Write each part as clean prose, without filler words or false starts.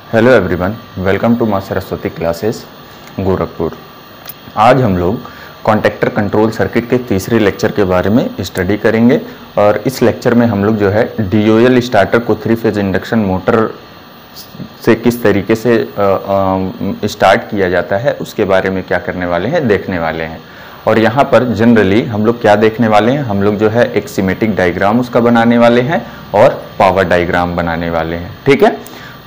Hello everyone, welcome to मां Saraswati classes Gorakhpur. आज हम लोग कॉन्टैक्टर कंट्रोल सर्किट के तीसरे लेक्चर के बारे में स्टडी करेंगे और इस लेक्चर में हम लोग जो है DOL स्टार्टर को 3 फेज इंडक्शन मोटर से किस तरीके से स्टार्ट किया जाता है उसके बारे में क्या करने वाले हैं, देखने वाले हैं। और यहाँ पर जनरली हम लोग क्या देखने वाले हैं, हम लोग जो है एक सिमेटिक डायग्राम उसका बनाने वाले हैं और पावर डायग्राम बनाने वाले हैं। ठीक है,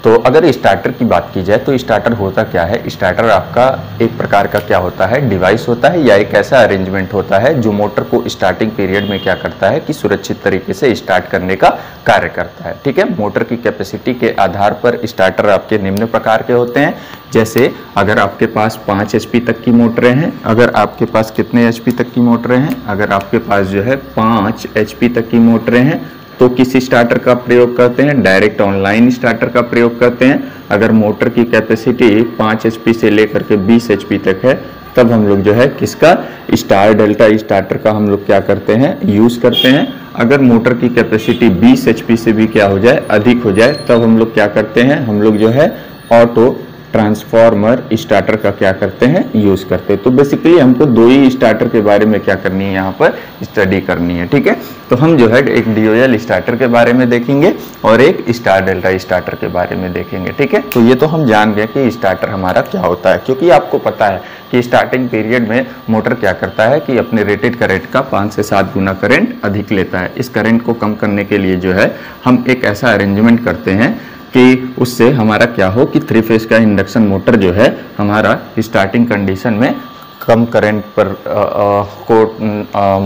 तो अगर स्टार्टर की बात की जाए तो स्टार्टर होता क्या है। स्टार्टर आपका एक प्रकार का क्या होता है, डिवाइस होता है या एक ऐसा अरेंजमेंट होता है जो मोटर को स्टार्टिंग पीरियड में क्या करता है कि सुरक्षित तरीके से स्टार्ट करने का कार्य करता है। ठीक है, मोटर की कैपेसिटी के आधार पर स्टार्टर आपके निम्न प्रकार के होते हैं। जैसे अगर आपके पास 5 HP तक की मोटरें हैं, अगर आपके पास कितने HP तक की मोटरें हैं, अगर आपके पास जो है 5 HP तक की मोटरें हैं तो किस स्टार्टर का प्रयोग करते हैं, डायरेक्ट ऑनलाइन स्टार्टर का प्रयोग करते हैं। अगर मोटर की कैपेसिटी 5 HP से लेकर के 20 HP तक है तब हम लोग जो है किसका, स्टार डेल्टा स्टार्टर का हम लोग क्या करते हैं, यूज करते हैं। अगर मोटर की कैपेसिटी 20 HP से भी क्या हो जाए, अधिक हो जाए, तब हम लोग क्या करते हैं, हम लोग जो है ऑटो ट्रांसफॉर्मर स्टार्टर का क्या करते हैं, यूज करते हैं। तो बेसिकली हमको दो ही स्टार्टर के बारे में क्या करनी है, यहाँ पर स्टडी करनी है। ठीक है, तो हम जो है एक DOL स्टार्टर के बारे में देखेंगे और एक स्टार डेल्टा स्टार्टर के बारे में देखेंगे। ठीक है, तो ये तो हम जान गए कि स्टार्टर हमारा क्या होता है, क्योंकि आपको पता है कि स्टार्टिंग पीरियड में मोटर क्या करता है कि अपने रेटेड करंट का 5 से 7 गुना करंट अधिक लेता है। इस करंट को कम करने के लिए जो है हम एक ऐसा अरेंजमेंट करते हैं कि उससे हमारा क्या हो कि 3 फेज का इंडक्शन मोटर जो है हमारा स्टार्टिंग कंडीशन में कम करंट पर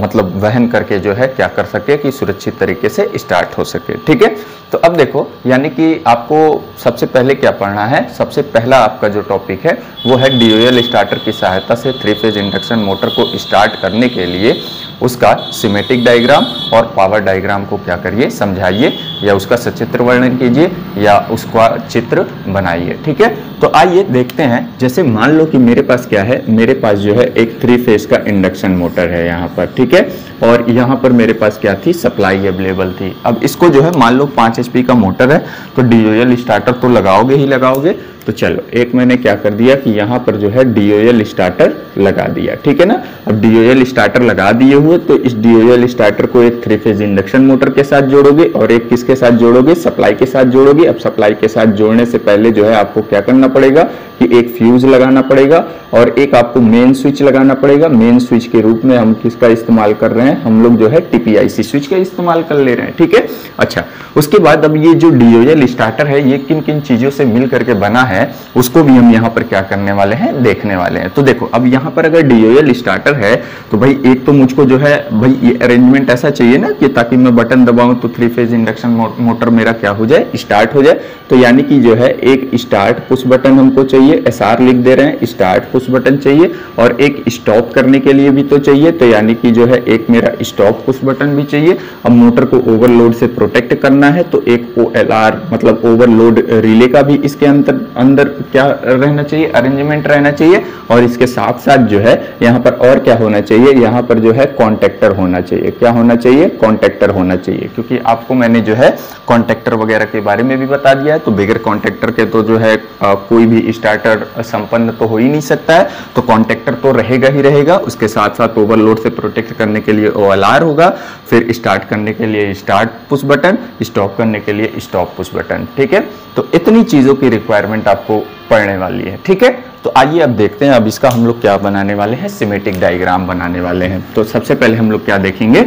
मतलब वहन करके जो है क्या कर सके कि सुरक्षित तरीके से स्टार्ट हो सके। ठीक है, तो अब देखो यानी कि आपको सबसे पहले क्या पढ़ना है, सबसे पहला आपका जो टॉपिक है वो है DOL स्टार्टर की सहायता से 3 फेज इंडक्शन मोटर को स्टार्ट करने के लिए उसका सिमेटिक डायग्राम और पावर डायग्राम को क्या करिए, समझाइए या उसका सचित्र वर्णन कीजिए या उसका चित्र बनाइए। ठीक है, तो आइए देखते हैं। जैसे मान लो कि मेरे पास क्या है, मेरे पास जो है एक 3 फेज का इंडक्शन मोटर है यहाँ पर। ठीक है, और यहाँ पर मेरे पास क्या थी, सप्लाई अवेलेबल थी। अब इसको जो है मान लो 5 HP का मोटर है तो DOL स्टार्टर तो लगाओगे ही लगाओगे। तो चलो एक मैंने क्या कर दिया कि यहाँ पर जो है DOL स्टार्टर लगा दिया। ठीक है ना, अब DOL स्टार्टर लगा दिए हुए तो इस DOL स्टार्टर को एक 3 फेज इंडक्शन मोटर के साथ जोड़ोगे और एक किसके साथ जोड़ोगे, सप्लाई के साथ जोड़ोगे। अब सप्लाई के साथ जोड़ने से पहले जो है आपको क्या करना पड़ेगा कि एक फ्यूज लगाना पड़ेगा और एक आपको मेन स्विच लगाना पड़ेगा। मेन स्विच के रूप में हम किसका इस्तेमाल कर रहे हैं, हम लोग जो है TPIC स्विच का इस्तेमाल कर ले रहे हैं। ठीक है, अच्छा उसके बाद अब ये जो DOL स्टार्टर है ये किन किन चीजों से मिल करके बना है उसको भी हम यहाँ पर क्या करने वाले हैं, देखने वाले हैं। तो देखो अब यहाँ पर अगर DOL स्टार्टर है तो भाई एक तो मुझको जो है भाई ये अरेंजमेंट ऐसा चाहिए ना कि ताकि मैं बटन दबाऊं तो 3 फेज इंडक्शन मोटर मेरा क्या हो जाए, स्टार्ट हो जाए। तो यानी कि जो है एक स्टार्ट पुश बटन हमको चाहिए, SR लिख दे रहे हैं, स्टार्ट पुश बटन चाहिए और एक स्टॉप करने के लिए भी तो चाहिए। तो यानी कि जो है एक मेरा स्टॉप पुश बटन भी चाहिए। अब मोटर को ओवरलोड से प्रोटेक्ट करना है तो एक OLR मतलब ओवरलोड रिले का भी इसके अंदर क्या रहना चाहिए, अरेंजमेंट रहना चाहिए। और इसके साथ साथ जो है यहाँ पर और क्या होना चाहिए, यहाँ पर जो है कॉन्टैक्टर होना चाहिए। क्या होना चाहिए, कॉन्टैक्टर होना चाहिए, क्योंकि आपको मैंने जो है कॉन्टैक्टर वगैरह के बारे में भी बता दिया है। तो बगैर कॉन्टैक्टर के तो जो है कोई भी स्टार्टर संपन्न तो हो ही नहीं सकता है। तो कॉन्टैक्टर तो रहेगा ही रहेगा, उसके साथ साथ ओवरलोड से प्रोटेक्ट करने के लिए OLR होगा, फिर स्टार्ट करने के लिए स्टार्ट पुश बटन, स्टॉप करने के लिए स्टॉप पुश बटन। ठीक है, तो इतनी चीजों की रिक्वायरमेंट आपको पढ़ने वाली है। ठीक है, तो आइए अब देखते हैं अब इसका हम लोग क्या बनाने वाले हैं, सिमेटिक डायग्राम बनाने वाले हैं। तो सबसे पहले हम लोग क्या देखेंगे,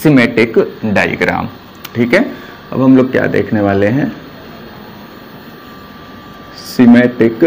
सिमेटिक डायग्राम। ठीक है, अब हम लोग क्या देखने वाले हैं, सिमेटिक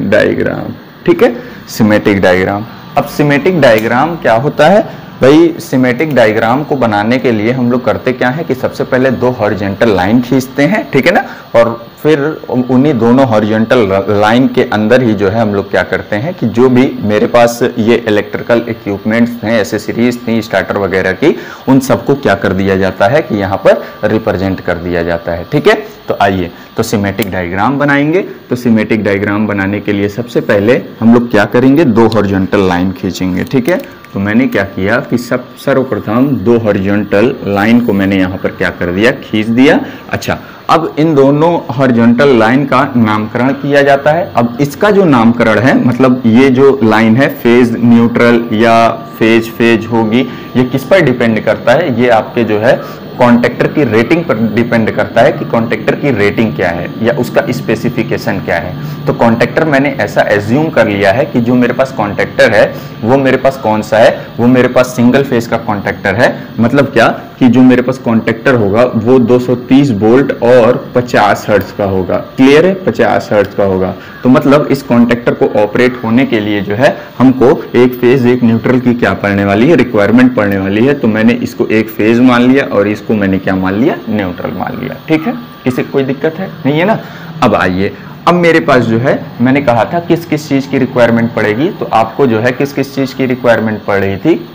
डायग्राम। ठीक है, सिमेटिक डायग्राम। अब सिमेटिक डायग्राम क्या होता है भाई, सिमेटिक डायग्राम को बनाने के लिए हम लोग करते क्या है कि सबसे पहले 2 हॉरिजॉन्टल लाइन खींचते हैं। ठीक है ना, और फिर उन्हीं दोनों हॉरिजॉन्टल लाइन के अंदर ही जो है हम लोग क्या करते हैं कि जो भी मेरे पास ये इलेक्ट्रिकल इक्विपमेंट्स हैं, एसेसरीज थी स्टार्टर वगैरह की, उन सबको क्या कर दिया जाता है कि यहाँ पर रिप्रेजेंट कर दिया जाता है। ठीक है, तो आइए तो सिमेटिक डायग्राम बनाएंगे। तो सिमेटिक डायग्राम बनाने के लिए सबसे पहले हम लोग क्या करेंगे, 2 हॉरिजॉन्टल लाइन खींचेंगे। ठीक है, तो मैंने क्या किया कि सर्वप्रथम दो हॉरिजॉन्टल लाइन को मैंने यहाँ पर क्या कर दिया, खींच दिया। अच्छा, अब इन दोनों हॉरिजॉन्टल लाइन का नामकरण किया जाता है। अब इसका जो नामकरण है, मतलब ये जो लाइन है फेज न्यूट्रल या फेज होगी, ये किस पर डिपेंड करता है, ये आपके जो है कॉन्टेक्टर की रेटिंग पर डिपेंड करता है कि कॉन्टेक्टर की रेटिंग क्या है या उसका स्पेसिफिकेशन क्या है। तो कॉन्टेक्टर मैंने ऐसा एज्यूम कर लिया है कि जो मेरे पास कॉन्टेक्टर है वो मेरे पास कौन सा है, वो मेरे पास सिंगल फेज का कॉन्टेक्टर है। मतलब क्या कि जो मेरे पास कॉन्टेक्टर होगा वो 230 वोल्ट और 50 हर्ट्ज का होगा। क्लियर है, 50 हर्ट्ज का होगा। तो मतलब इस कॉन्टेक्टर को ऑपरेट होने के लिए जो है हमको एक फेज एक न्यूट्रल की क्या पड़ने वाली है, रिक्वायरमेंट पड़ने वाली है। तो मैंने इसको एक फेज मान लिया और इसको मैंने क्या मान लिया, न्यूट्रल मान लिया। ठीक है, इसे कोई दिक्कत है नहीं है ना। अब आइए, अब मेरे पास जो है मैंने कहा था किस किस चीज की रिक्वायरमेंट पड़ेगी, तो आपको जो है किस किस चीज की रिक्वायरमेंट पड़ रही थी,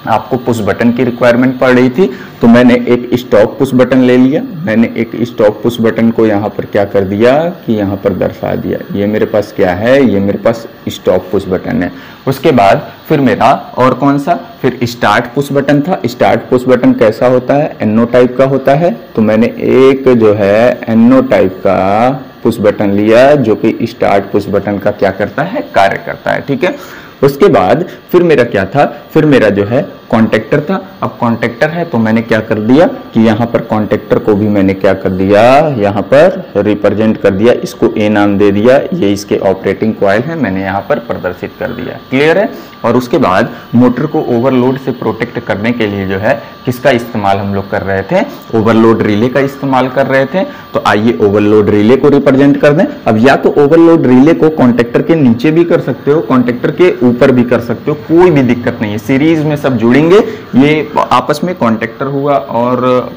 आपको पुश बटन की रिक्वायरमेंट पड़ रही थी। तो मैंने एक स्टॉप पुश बटन ले लिया। मैंने एक स्टॉप पुश बटन को यहाँ पर क्या कर दिया कि यहाँ पर दर्शा दिया, ये मेरे पास क्या है, ये मेरे पास स्टॉप पुश बटन है। उसके बाद फिर मेरा और कौन सा, फिर स्टार्ट पुश बटन था। स्टार्ट पुश बटन कैसा होता है, एनो टाइप का होता है। तो मैंने एक जो है एनो टाइप का पुश बटन लिया जो कि स्टार्ट पुश बटन का क्या करता है, कार्य करता है। ठीक है, उसके बाद फिर मेरा क्या था, फिर मेरा जो है कॉन्टेक्टर था। अब कॉन्टेक्टर है तो मैंने क्या कर दिया कि यहाँ पर कॉन्टेक्टर को भी मैंने क्या कर दिया, यहाँ पर रिप्रेजेंट कर दिया, इसको ए नाम दे दिया, ये इसके ऑपरेटिंग कॉइल है, मैंने यहाँ पर प्रदर्शित कर दिया। क्लियर है। और उसके बाद मोटर को ओवरलोड से प्रोटेक्ट करने के लिए जो है किसका इस्तेमाल हम लोग कर रहे थे, ओवरलोड रिले का इस्तेमाल कर रहे थे। तो आइए ओवरलोड रिले को रिप्रेजेंट कर दें। अब या तो ओवरलोड रिले को कॉन्टेक्टर के नीचे भी कर सकते हो, कॉन्टेक्टर के ऊपर भी कर सकते हो, कोई भी दिक्कत नहीं है, सीरीज में सब जुड़ेंगे। ये आपस में कॉन्टेक्टर हुआ और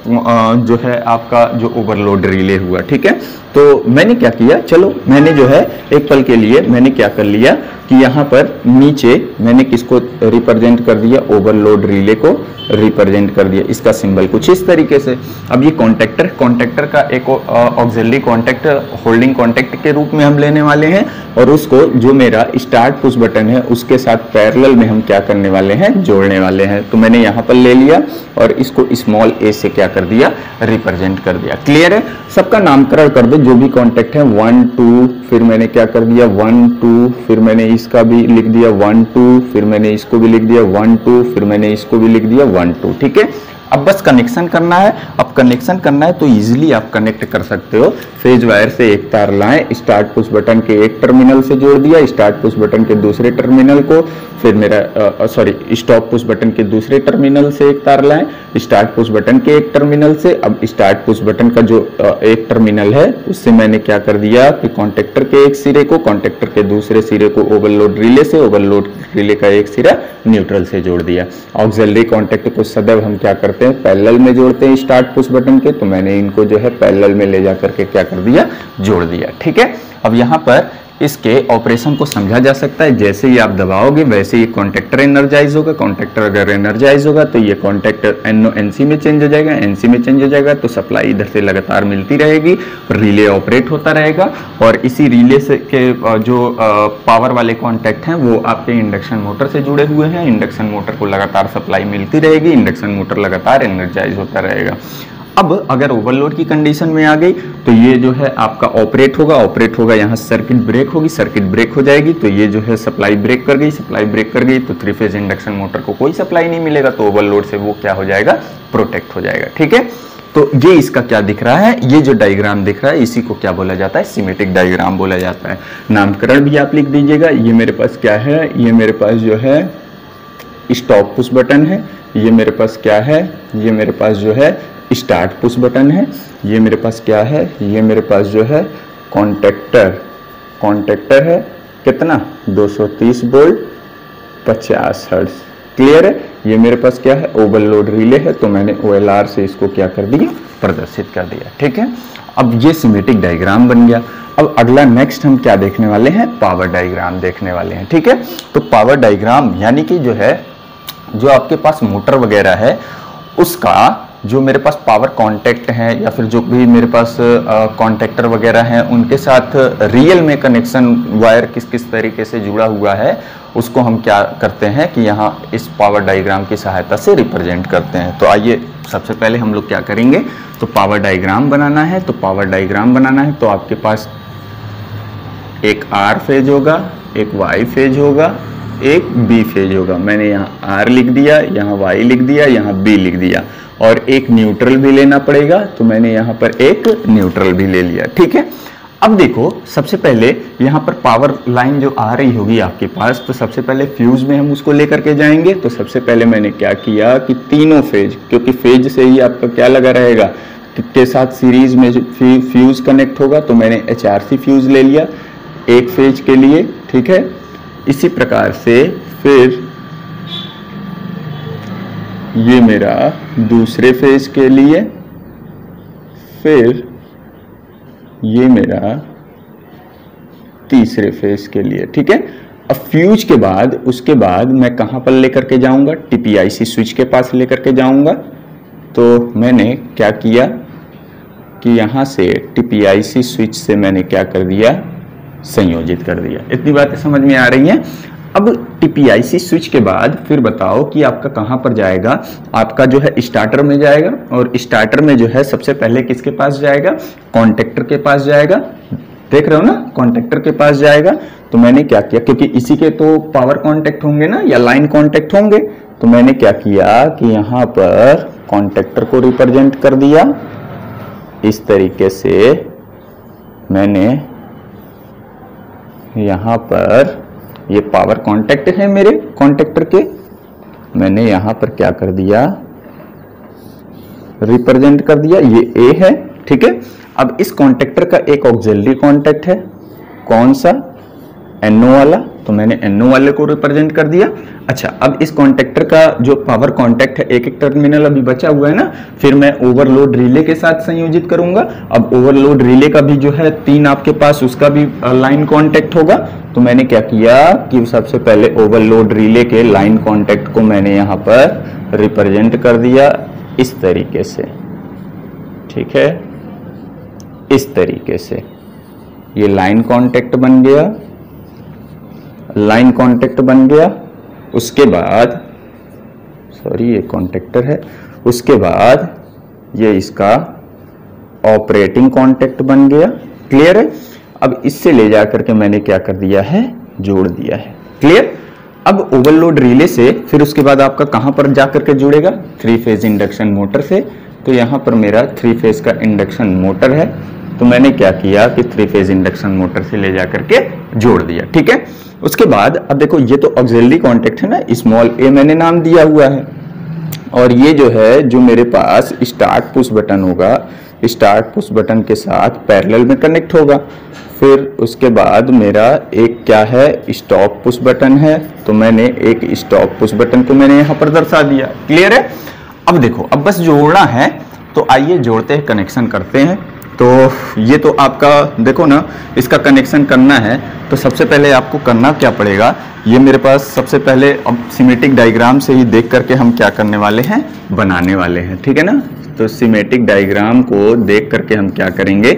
जो है आपका जो ओवरलोड रिले हुआ। ठीक है, तो मैंने क्या किया, चलो मैंने जो है एक पल के लिए मैंने क्या कर लिया कि यहाँ पर नीचे मैंने किसको रिप्रेजेंट कर दिया, ओवरलोड रिले को रिप्रेजेंट कर दिया। इसका सिंबल कुछ इस तरीके से। अब ये कॉन्टेक्टर का एक ऑक्सिलरी कॉन्टेक्ट होल्डिंग कॉन्टेक्ट के रूप में हम लेने वाले हैं और उसको जो मेरा स्टार्ट पुश बटन है उसके साथ पैरेलल में हम क्या करने वाले हैं, जोड़ने वाले हैं। तो मैंने यहाँ पर ले लिया और इसको स्मॉल ए से क्या कर दिया, रिप्रेजेंट कर दिया। क्लियर है। सबका नामकरण कर दो, जो भी कॉन्टेक्ट है 1 2, फिर मैंने क्या कर दिया 1 2, फिर मैंने इसका भी लिख दिया 1 2, फिर मैंने इसको भी लिख दिया 1 2, फिर मैंने इसको भी लिख दिया 1 2। ठीक है, अब बस कनेक्शन करना है। अब कनेक्शन करना है तो इजीली आप कनेक्ट कर सकते हो। फेज वायर से एक तार लाएं, स्टार्ट पुश बटन के एक टर्मिनल से जोड़ दिया, स्टार्ट पुश बटन के दूसरे टर्मिनल को, फिर मेरा स्टॉप पुश बटन के दूसरे टर्मिनल से एक तार लाएं, स्टार्ट पुश बटन के एक टर्मिनल से। अब स्टार्ट पुश बटन का जो एक टर्मिनल है उससे मैंने क्या कर दिया कि कॉन्टेक्टर के एक सिरे को कॉन्टेक्टर के दूसरे सिरे को ओवरलोड रिले से, ओवरलोड रिले का एक सिरा न्यूट्रल से जोड़ दिया। ऑक्सिलरी कॉन्टेक्ट को सदैव हम क्या करते हैं, पैरेलल में जोड़ते हैं स्टार्ट पुश बटन के। तो मैंने इनको जो है पैरेलल में ले जाकर के क्या कर दिया, जोड़ दिया। ठीक है, अब यहाँ पर इसके ऑपरेशन को समझा जा सकता है। जैसे ही आप दबाओगे वैसे ये कॉन्टेक्टर एनर्जाइज होगा। कॉन्टेक्टर अगर एनर्जाइज होगा तो ये कॉन्टेक्टर एनओ एनसी में चेंज हो जाएगा, एनसी में चेंज हो जाएगा तो सप्लाई इधर से लगातार मिलती रहेगी, रिले ऑपरेट होता रहेगा। और इसी रिले से के जो पावर वाले कॉन्टेक्ट हैं वो आपके इंडक्शन मोटर से जुड़े हुए हैं। इंडक्शन मोटर को लगातार सप्लाई मिलती रहेगी, इंडक्शन मोटर लगातार एनर्जाइज होता रहेगा। अब अगर ओवरलोड की कंडीशन में आ गई तो ये जो है आपका ऑपरेट होगा, यहाँ सर्किट ब्रेक होगी, सर्किट ब्रेक हो जाएगी तो ये जो है सप्लाई ब्रेक कर गई, सप्लाई ब्रेक कर गई तो थ्री फेज इंडक्शन मोटर को कोई सप्लाई नहीं मिलेगा, तो ओवरलोड से वो क्या हो जाएगा, प्रोटेक्ट हो जाएगा। ठीक है, तो ये इसका क्या दिख रहा है, ये जो डायग्राम दिख रहा है इसी को क्या बोला जाता है, सिमेट्रिक डायग्राम बोला जाता है। नामकरण भी आप लिख दीजिएगा। ये मेरे पास क्या है, ये मेरे पास जो है स्टॉप पुश बटन है, ये मेरे पास क्या है, ये मेरे पास जो है स्टार्ट पुश बटन है, ये मेरे पास क्या है, ये मेरे पास जो है कॉन्टेक्टर है, कितना 230 वोल्ट 50 हर्ट्ज। क्लियर है। ये मेरे पास क्या है, ओवरलोड रिले है, तो मैंने OLR से इसको क्या कर दिया, प्रदर्शित कर दिया। ठीक है, अब ये सिमेट्रिक डायग्राम बन गया। अब अगला नेक्स्ट हम क्या देखने वाले हैं, पावर डायग्राम देखने वाले हैं। ठीक है, तो पावर डायग्राम यानी कि जो है जो आपके पास मोटर वगैरह है उसका जो मेरे पास पावर कॉन्टैक्ट हैं या फिर जो भी मेरे पास कॉन्टैक्टर वगैरह हैं उनके साथ रियल में कनेक्शन वायर किस किस तरीके से जुड़ा हुआ है उसको हम क्या करते हैं कि यहाँ इस पावर डायग्राम की सहायता से रिप्रेजेंट करते हैं। तो आइए सबसे पहले हम लोग क्या करेंगे, तो पावर डायग्राम बनाना है। तो पावर डायग्राम बनाना है तो आपके पास एक R फेज होगा, एक Y फेज होगा, एक B फेज होगा। मैंने यहाँ R लिख दिया, यहाँ Y लिख दिया, यहाँ B लिख दिया और एक न्यूट्रल भी लेना पड़ेगा तो मैंने यहाँ पर एक न्यूट्रल भी ले लिया। ठीक है, अब देखो सबसे पहले यहाँ पर पावर लाइन जो आ रही होगी आपके पास, तो सबसे पहले फ्यूज में हम उसको लेकर के जाएंगे। तो सबसे पहले मैंने क्या किया कि तीनों फेज, क्योंकि फेज से ही आपका क्या लगा रहेगा के साथ सीरीज में फ्यूज कनेक्ट होगा, तो मैंने HRC फ्यूज ले लिया एक फेज के लिए। ठीक है, इसी प्रकार से फिर ये मेरा दूसरे फेज के लिए, फिर ये मेरा तीसरे फेज के लिए। ठीक है, अब फ्यूज के बाद उसके बाद मैं कहां पर लेकर के जाऊंगा, TPIC स्विच के पास लेकर के जाऊंगा। तो मैंने क्या किया कि यहां से TPIC स्विच से मैंने क्या कर दिया, संयोजित कर दिया। इतनी बातें समझ में आ रही हैं। अब TPIC स्विच के बाद फिर बताओ कि आपका कहां पर जाएगा, आपका जो है स्टार्टर में जाएगा और स्टार्टर में जो है सबसे पहले किसके पास जाएगा, कॉन्टैक्टर के पास जाएगा। देख रहे हो ना, कॉन्टैक्टर के पास जाएगा। तो मैंने क्या किया, क्योंकि इसी के तो पावर कॉन्टैक्ट होंगे ना या लाइन कॉन्टैक्ट होंगे, तो मैंने क्या किया कि यहाँ पर कॉन्टैक्टर को रिप्रेजेंट कर दिया इस तरीके से। मैंने यहाँ पर ये पावर कॉन्टैक्ट है मेरे कॉन्टैक्टर के, मैंने यहां पर क्या कर दिया, रिप्रेजेंट कर दिया, ये A है। ठीक है, अब इस कॉन्टैक्टर का एक ऑक्सिलरी कॉन्टैक्ट है, कौन सा, NO वाला, तो मैंने NO वाले को रिप्रेजेंट कर दिया। अच्छा, अब इस कॉन्टैक्टर का जो पावर कॉन्टैक्ट है, एक एक टर्मिनल अभी बचा हुआ है ना, फिर मैं ओवरलोड रिले के साथ संयोजित करूंगा। अब ओवरलोड रिले का भी जो है 3 आपके पास, उसका भी लाइन कॉन्टैक्ट होगा। तो मैंने क्या किया कि सबसे पहले ओवरलोड रिले के लाइन कॉन्टैक्ट को मैंने यहाँ पर रिप्रेजेंट कर दिया इस तरीके से। ठीक है, इस तरीके से ये लाइन कॉन्टैक्ट बन गया, लाइन कॉन्टैक्ट बन गया। उसके बाद सॉरी ये कॉन्टैक्टर है, उसके बाद ये इसका ऑपरेटिंग कॉन्टैक्ट बन गया। क्लियर है, अब इससे ले जा करके मैंने क्या कर दिया है, जोड़ दिया है। क्लियर, अब ओवरलोड रिले से फिर उसके बाद आपका कहां पर जाकर के जुड़ेगा, 3 फेज इंडक्शन मोटर से। तो यहां पर मेरा 3 फेज का इंडक्शन मोटर है, तो मैंने क्या किया कि 3 फेज इंडक्शन मोटर से ले जाकर के जोड़ दिया। ठीक है, उसके बाद अब देखो ये तो ऑक्सिलरी कॉन्टैक्ट है ना, स्मॉल a मैंने नाम दिया हुआ है, और ये जो है जो मेरे पास स्टार्ट पुश बटन होगा, स्टार्ट पुश बटन के साथ पैरेलल में कनेक्ट होगा। फिर उसके बाद मेरा एक क्या है, स्टॉप पुश बटन है, तो मैंने एक स्टॉप पुश बटन को मैंने यहाँ पर दर्शा दिया। क्लियर है, अब देखो अब बस जोड़ना है, तो आइए जोड़ते हैं, कनेक्शन करते हैं। तो ये तो आपका देखो ना, इसका कनेक्शन करना है तो सबसे पहले आपको करना क्या पड़ेगा, ये मेरे पास सबसे पहले अब सिमेटिक डायग्राम से ही देख करके हम क्या करने वाले हैं, बनाने वाले हैं। ठीक है ना, तो सिमेटिक डायग्राम को देख करके हम क्या करेंगे,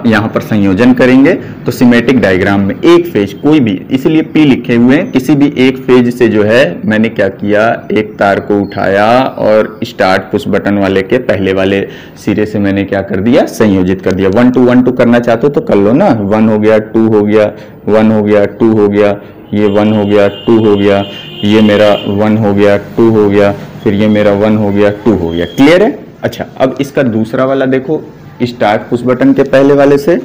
यहाँ पर संयोजन करेंगे। तो सिमेटिक डायग्राम में एक फेज कोई भी, इसीलिए P लिखे हुए हैं, किसी भी एक फेज से जो है मैंने क्या किया, एक तार को उठाया और स्टार्ट पुश बटन वाले के पहले वाले सिरे से मैंने क्या कर दिया, संयोजित कर दिया। 1 2 1 2 करना चाहते हो तो कर लो ना, 1 हो गया, 2 हो गया, 1 हो गया, 2 हो गया, ये 1 हो गया, 2 हो गया, ये मेरा 1 हो गया, 2 हो गया, फिर ये मेरा 1 हो गया, 2 हो गया। क्लियर है। अच्छा, अब इसका दूसरा वाला देखो, स्टार्ट पुश बटन के पहले वाले से,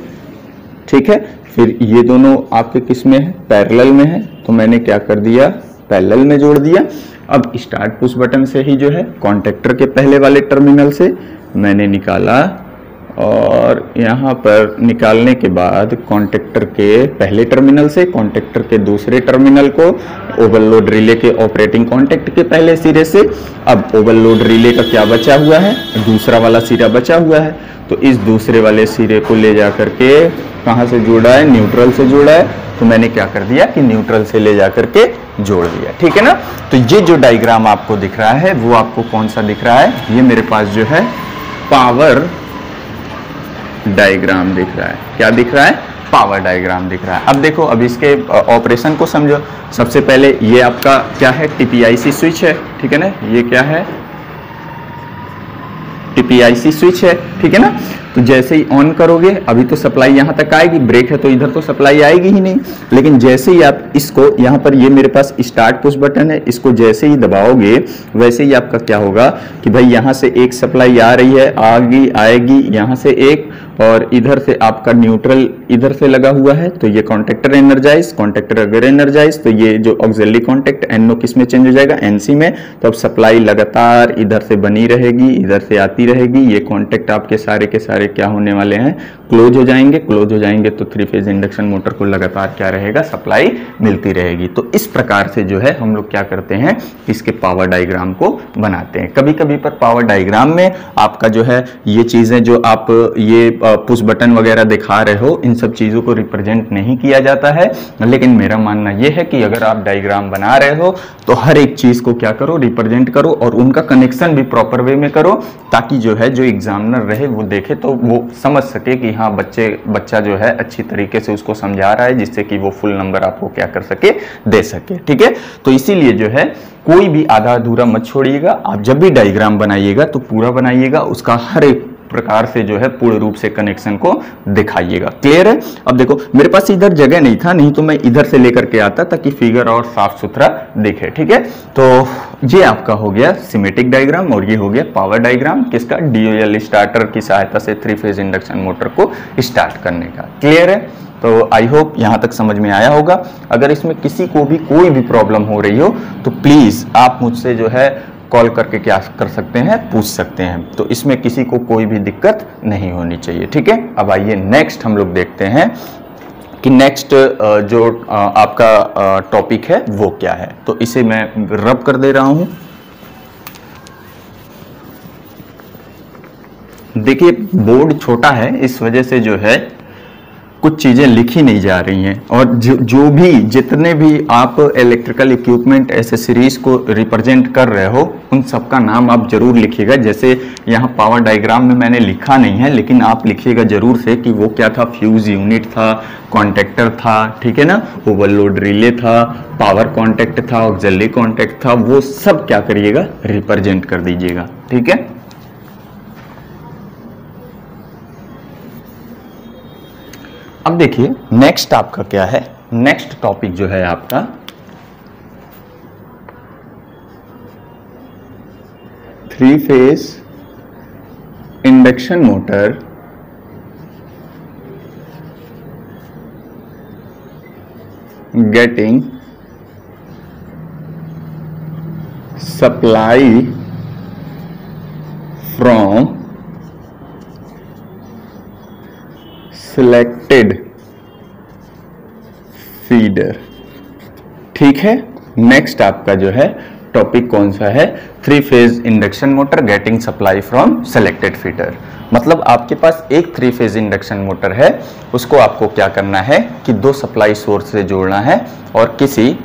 ठीक है, फिर ये दोनों आपके किस में है, पैरेलल में है, तो मैंने क्या कर दिया, पैरेलल में जोड़ दिया। अब स्टार्ट पुश बटन से ही जो है कॉन्टैक्टर के पहले वाले टर्मिनल से मैंने निकाला और यहाँ पर निकालने के बाद कॉन्टेक्टर के पहले टर्मिनल से कॉन्टेक्टर के दूसरे टर्मिनल को ओवरलोड रिले के ऑपरेटिंग कॉन्टेक्ट के पहले सिरे से, अब ओवरलोड रिले का क्या बचा हुआ है, दूसरा वाला सिरा बचा हुआ है, तो इस दूसरे वाले सिरे को ले जा करके कहाँ से जोड़ा है, न्यूट्रल से जोड़ा है, तो मैंने क्या कर दिया कि न्यूट्रल से ले जा करके जोड़ दिया, ठीक है ना। तो ये जो डायग्राम आपको दिख रहा है वो आपको कौन सा दिख रहा है, ये मेरे पास जो है पावर डायग्राम दिख रहा है। क्या दिख रहा है, पावर डायग्राम दिख रहा है। अब देखो, अब इसके ऑपरेशन को समझो। सबसे पहले ये आपका क्या है, टीपीआईसी स्विच है, ठीक है ना, ये क्या है, टीपीआईसी स्विच है, ठीक है ना। तो जैसे ही ऑन करोगे अभी तो सप्लाई यहां तक आएगी, ब्रेक है तो इधर तो सप्लाई आएगी ही नहीं, लेकिन जैसे ही आप इसको यहां पर, ये मेरे पास स्टार्ट पुश बटन है, इसको जैसे ही दबाओगे वैसे ही आपका क्या होगा कि भाई यहां से एक सप्लाई आ रही है, आएगी यहां से एक, और इधर से आपका न्यूट्रल इधर से लगा हुआ है, तो ये कॉन्टेक्टर एनर्जाइज, कॉन्टेक्टर अगर एनर्जाइज तो ये जो ऑक्सिलरी कॉन्टेक्ट एनओ किस में चेंज हो जाएगा, एनसी में। तो अब सप्लाई लगातार इधर से बनी रहेगी, इधर से आती रहेगी, ये कॉन्टेक्ट आपके सारे के सारे क्या होने वाले हैं, क्लोज हो जाएंगे। क्लोज हो जाएंगे तो 3 फेज इंडक्शन मोटर को लगातार क्या रहेगा, सप्लाई मिलती रहेगी। तो इस प्रकार से जो है हम लोग क्या करते हैं, इसके पावर डायग्राम को बनाते हैं। कभी कभी पर पावर डायग्राम में आपका जो है ये चीजें जो आप ये पुश बटन वगैरह दिखा रहे हो, इन सब चीजों को रिप्रेजेंट नहीं किया जाता है, लेकिन मेरा मानना यह है कि अगर आप डायग्राम बना रहे हो तो हर एक चीज को क्या करो, रिप्रेजेंट करो, और उनका कनेक्शन भी प्रॉपर वे में करो, ताकि जो है जो एग्जामिनर रहे वो देखे तो वो समझ सके कि हाँ बच्चा जो है अच्छी तरीके से उसको समझा रहा है, जिससे कि वो फुल नंबर आपको क्या कर सके, दे सके, ठीक है। तो इसीलिए जो है कोई भी आधा अधूरा मत छोड़िएगा। आप जब भी डायग्राम बनाइएगा तो पूरा बनाइएगा, उसका हर एक प्रकार से जो है पूर्ण रूप से कनेक्शन को दिखाइएगा। क्लियर है। अब देखो, मेरे पास इधर जगह नहीं था, नहीं तो मैं इधर से लेकर के आता ताकि फिगर और साफ सुथरा दिखे, ठीक है। तो ये आपका हो गया सिमेटिक डायग्राम, और ये हो गया पावर डायग्राम किसका, डीओएल स्टार्टर की सहायता से 3 फेज इंडक्शन मोटर को स्टार्ट करने का। क्लियर है। तो आई होप यहां तक समझ में आया होगा। अगर इसमें किसी को भी कोई भी प्रॉब्लम हो रही हो तो प्लीज आप मुझसे जो है कॉल करके क्या कर सकते हैं, पूछ सकते हैं। तो इसमें किसी को कोई भी दिक्कत नहीं होनी चाहिए, ठीक है। अब आइए नेक्स्ट हम लोग देखते हैं कि नेक्स्ट जो आपका टॉपिक है वो क्या है। तो इसे मैं रब कर दे रहा हूं। देखिए बोर्ड छोटा है, इस वजह से जो है कुछ चीजें लिखी नहीं जा रही हैं, और जो भी जितने भी आप इलेक्ट्रिकल इक्विपमेंट एसेसरीज को रिप्रेजेंट कर रहे हो उन सबका नाम आप जरूर लिखिएगा। जैसे यहाँ पावर डायग्राम में मैंने लिखा नहीं है, लेकिन आप लिखिएगा जरूर से कि वो क्या था, फ्यूज यूनिट था, कॉन्टेक्टर था, ठीक है ना, ओवरलोड रिले था, पावर कॉन्टेक्ट था, ऑक्सिलरी कॉन्टेक्ट था, वो सब क्या करिएगा, रिप्रेजेंट कर दीजिएगा, ठीक है। अब देखिए नेक्स्ट आपका क्या है, नेक्स्ट टॉपिक जो है आपका 3 phase induction motor getting supply from selected feeder। ठीक है। नेक्स्ट आपका जो है टॉपिक कौन सा है, 3 phase induction motor getting supply from selected feeder. मतलब आपके पास एक 3 फेज इंडक्शन मोटर है, उसको आपको क्या करना है कि 2 सप्लाई सोर्स से जोड़ना है, और किसी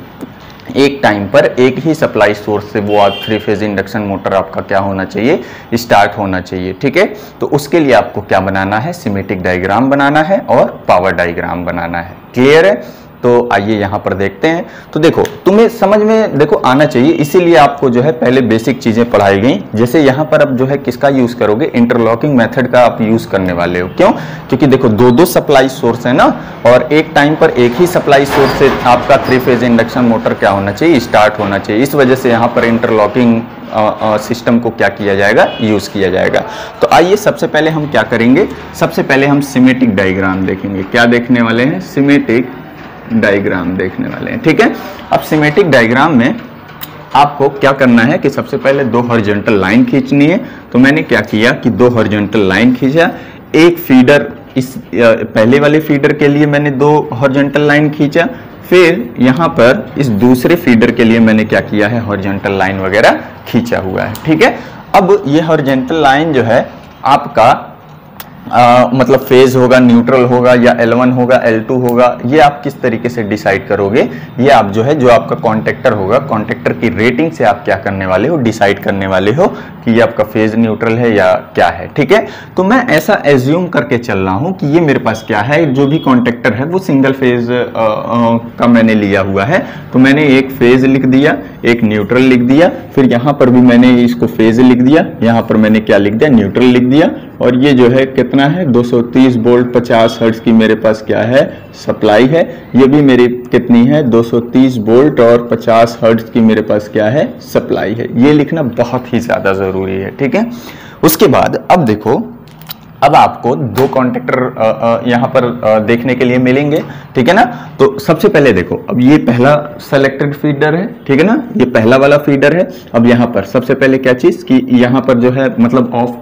एक टाइम पर एक ही सप्लाई सोर्स से वो आप 3 फेज इंडक्शन मोटर आपका क्या होना चाहिए, स्टार्ट होना चाहिए, ठीक है। तो उसके लिए आपको क्या बनाना है, सिमेटिक डायग्राम बनाना है और पावर डायग्राम बनाना है। क्लियर है। तो आइए यहाँ पर देखते हैं। तो देखो तुम्हें समझ में देखो आना चाहिए, इसीलिए आपको जो है पहले बेसिक चीजें पढ़ाई गई। जैसे यहाँ पर अब जो है किसका यूज करोगे, इंटरलॉकिंग मेथड का आप यूज करने वाले हो। क्यों? क्योंकि देखो 2 सप्लाई सोर्स है ना, और एक टाइम पर एक ही सप्लाई सोर्स से आपका 3 फेज इंडक्शन मोटर क्या होना चाहिए, स्टार्ट होना चाहिए। इस वजह से यहाँ पर इंटरलॉकिंग सिस्टम को क्या किया जाएगा, यूज किया जाएगा। तो आइए सबसे पहले हम क्या करेंगे, सबसे पहले हम सिमेटिक डायग्राम देखेंगे। क्या देखने वाले हैं, सिमेटिक डायग्राम देखने वाले हैं, ठीक है। अब सिमेटिक डायग्राम में आपको क्या करना है कि सबसे पहले 2 हॉरिजॉन्टल लाइन खींचनी है। तो मैंने क्या किया कि 2 हॉरिजॉन्टल लाइन खींचा, एक फीडर, इस पहले वाले फीडर के लिए मैंने 2 हॉरिजॉन्टल लाइन खींचा, फिर यहाँ पर इस दूसरे फीडर के लिए मैंने क्या किया है, हॉरिजॉन्टल लाइन वगैरह खींचा हुआ है। ठीक है, अब ये हॉरिजॉन्टल लाइन जो है आपका मतलब फेज होगा, न्यूट्रल होगा, या L1 होगा, L2 होगा, ये आप किस तरीके से डिसाइड करोगे, ये आप जो है, जो आपका कॉन्टेक्टर होगा, कॉन्टेक्टर की रेटिंग से आप क्या करने वाले हो, डिसाइड करने वाले हो कि ये आपका फेज न्यूट्रल है या क्या है। ठीक है, तो मैं ऐसा एज्यूम करके चल रहा हूं कि ये मेरे पास क्या है, जो भी कॉन्टेक्टर है वो सिंगल फेज का मैंने लिया हुआ है, तो मैंने एक फेज लिख दिया, एक न्यूट्रल लिख दिया, फिर यहाँ पर भी मैंने इसको फेज लिख दिया, यहाँ पर मैंने क्या लिख दिया, न्यूट्रल लिख दिया, और ये जो है कितना है, 230 वोल्ट 50 हर्ट्ज की मेरे पास क्या है, सप्लाई है। ये भी मेरी कितनी है, 230 वोल्ट और 50 हर्ट्ज की मेरे पास क्या है, सप्लाई है। ये लिखना बहुत ही ज्यादा जरूरी है। ठीक है, उसके बाद अब देखो, अब आपको 2 कॉन्टेक्टर यहाँ पर देखने के लिए मिलेंगे। ठीक है ना, तो सबसे पहले देखो, अब ये पहला सेलेक्टेड फीडर है, ठीक है ना, ये पहला वाला फीडर है। अब यहाँ पर सबसे पहले क्या चीज कि यहाँ पर जो है मतलब ऑफ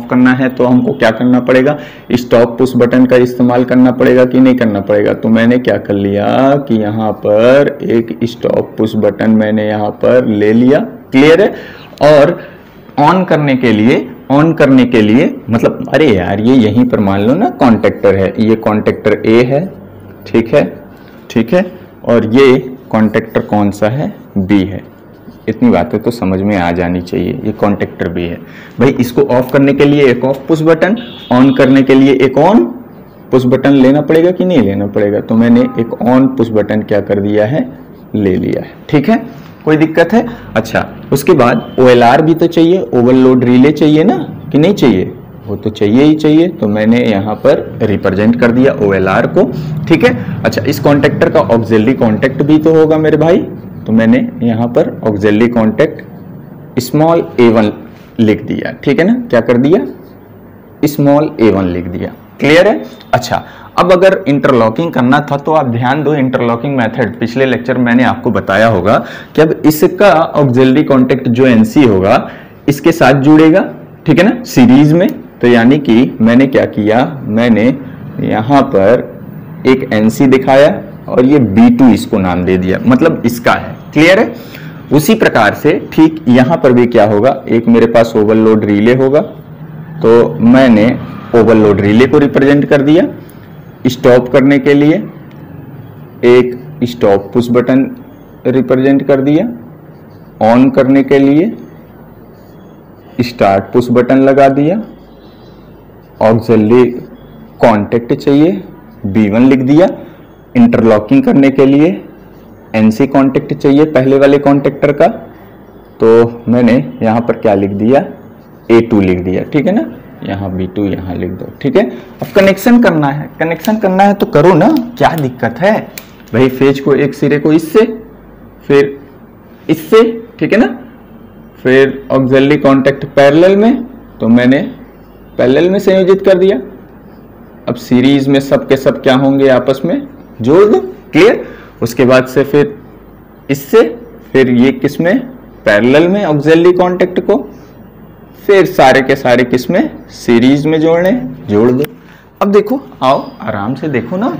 करना है तो हमको क्या करना पड़ेगा, स्टॉप पुश बटन का इस्तेमाल करना पड़ेगा कि नहीं करना पड़ेगा। तो मैंने क्या कर लिया कि यहाँ पर एक स्टॉप पुश बटन मैंने यहाँ पर ले लिया, क्लियर है। और ऑन करने के लिए मतलब, अरे यार ये यहीं पर मान लो ना कॉन्टेक्टर है, ये कॉन्टेक्टर A है, ठीक है, और ये कॉन्टेक्टर कौन सा है, B है। इतनी बातें तो समझ में आ जानी चाहिए, ये कॉन्टेक्टर B है भाई। इसको ऑफ करने के लिए एक ऑफ पुश बटन, ऑन करने के लिए एक ऑन पुश बटन लेना पड़ेगा कि नहीं लेना पड़ेगा। तो मैंने एक ऑन पुश बटन क्या कर दिया है, ले लिया है। ठीक है, कोई दिक्कत है। अच्छा, उसके बाद OLR भी तो चाहिए, ओवरलोड रिले चाहिए ना कि नहीं चाहिए, वो तो चाहिए ही चाहिए। तो मैंने यहाँ पर रिप्रेजेंट कर दिया OLR को। ठीक है, अच्छा, इस कॉन्टेक्टर का ऑक्सिलरी कॉन्टेक्ट भी तो होगा मेरे भाई, तो मैंने यहाँ पर ऑक्सिलरी कॉन्टेक्ट स्मॉल a1 लिख दिया। ठीक है ना, क्या कर दिया, स्मॉल a1 लिख दिया, क्लियर है। अच्छा, अब अगर इंटरलॉकिंग करना था तो आप ध्यान दो, इंटरलॉकिंग मेथड पिछले लेक्चर मैंने आपको बताया होगा कि अब इसका ऑक्सिलरी कॉन्टेक्ट जो NC होगा इसके साथ जुड़ेगा, ठीक है ना, सीरीज में। तो यानी कि मैंने क्या किया, मैंने यहाँ पर एक NC दिखाया और ये B2 इसको नाम दे दिया, मतलब इसका है, क्लियर है। उसी प्रकार से ठीक यहाँ पर भी क्या होगा, एक मेरे पास ओवरलोड रिले होगा, तो मैंने ओवरलोड रिले को रिप्रेजेंट कर दिया। स्टॉप करने के लिए एक स्टॉप पुश बटन रिप्रेजेंट कर दिया, ऑन करने के लिए स्टार्ट पुश बटन लगा दिया, ऑक्सिलरी कॉन्टेक्ट चाहिए B1 लिख दिया, इंटरलॉकिंग करने के लिए NC कॉन्टेक्ट चाहिए पहले वाले कॉन्टेक्टर का, तो मैंने यहाँ पर क्या लिख दिया, A2 लिख दिया। ठीक है ना, यहाँ B2 यहाँ लिख दो। ठीक है, अब कनेक्शन करना है तो करो ना, क्या दिक्कत है भाई। फेज को एक सिरे को इससे, फिर इससे, ठीक है ना, फिर ऑक्सिलरी कॉन्टेक्ट पैरेलल में, तो मैंने पैरेलल में संयोजित कर दिया। अब सीरीज में सब के सब क्या होंगे, आपस में जोड़ दो, क्लियर। उसके बाद से फिर इससे, फिर ये किस में, पैरेलल में ऑक्सिलरी कॉन्टेक्ट को, फिर सारे के सारे किस में, सीरीज में जोड़ दो। अब देखो, आओ आराम से देखो ना,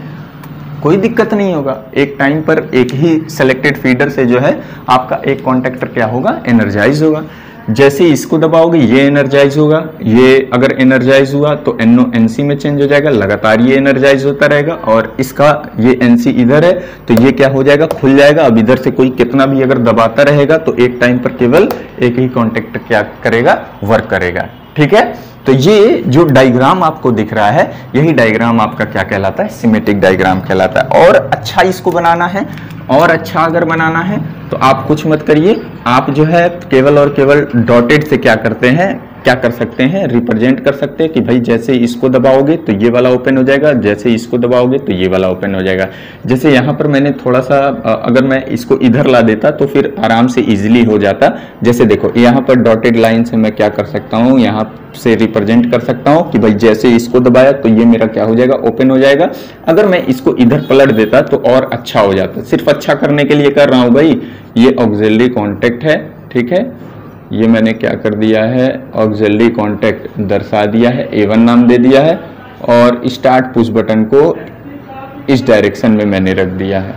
कोई दिक्कत नहीं होगा। एक टाइम पर एक ही सेलेक्टेड फीडर से जो है आपका एक कॉन्टेक्टर क्या होगा, एनर्जाइज होगा। जैसे इसको दबाओगे ये एनर्जाइज होगा, ये अगर एनर्जाइज हुआ तो NO NC में चेंज हो जाएगा, लगातार ये एनर्जाइज होता रहेगा। और इसका ये NC इधर है तो ये क्या हो जाएगा, खुल जाएगा। अब इधर से कोई कितना भी अगर दबाता रहेगा तो एक टाइम पर केवल एक ही कॉन्टेक्टर क्या करेगा, वर्क करेगा। ठीक है, तो ये जो डायग्राम आपको दिख रहा है, यही डायग्राम आपका क्या कहलाता है, सिमेट्रिक डायग्राम कहलाता है। और अच्छा इसको बनाना है, और अच्छा अगर बनाना है तो आप कुछ मत करिए, आप जो है केवल और केवल डॉटेड से क्या करते हैं, क्या कर सकते हैं, रिप्रेजेंट कर सकते हैं कि भाई जैसे इसको दबाओगे तो ये वाला ओपन हो जाएगा, जैसे इसको दबाओगे तो ये वाला ओपन हो जाएगा। जैसे यहाँ पर मैंने थोड़ा सा अगर मैं इसको इधर ला देता तो फिर आराम से इजीली हो जाता। जैसे देखो यहाँ पर डॉटेड लाइन से मैं क्या कर सकता हूँ, यहाँ से रिप्रेजेंट कर सकता हूँ कि भाई जैसे इसको दबाया तो ये मेरा क्या हो जाएगा, ओपन हो जाएगा। अगर मैं इसको इधर पलट देता तो और अच्छा हो जाता। सिर्फ अच्छा करने के लिए कर रहा हूँ भाई। ये ऑक्सिलरी कॉन्टेक्ट है, ठीक है, ये मैंने क्या कर दिया है, ऑक्सिलरी कॉन्टैक्ट दर्शा दिया है, A1 नाम दे दिया है, और स्टार्ट पुश बटन को इस डायरेक्शन में मैंने रख दिया है।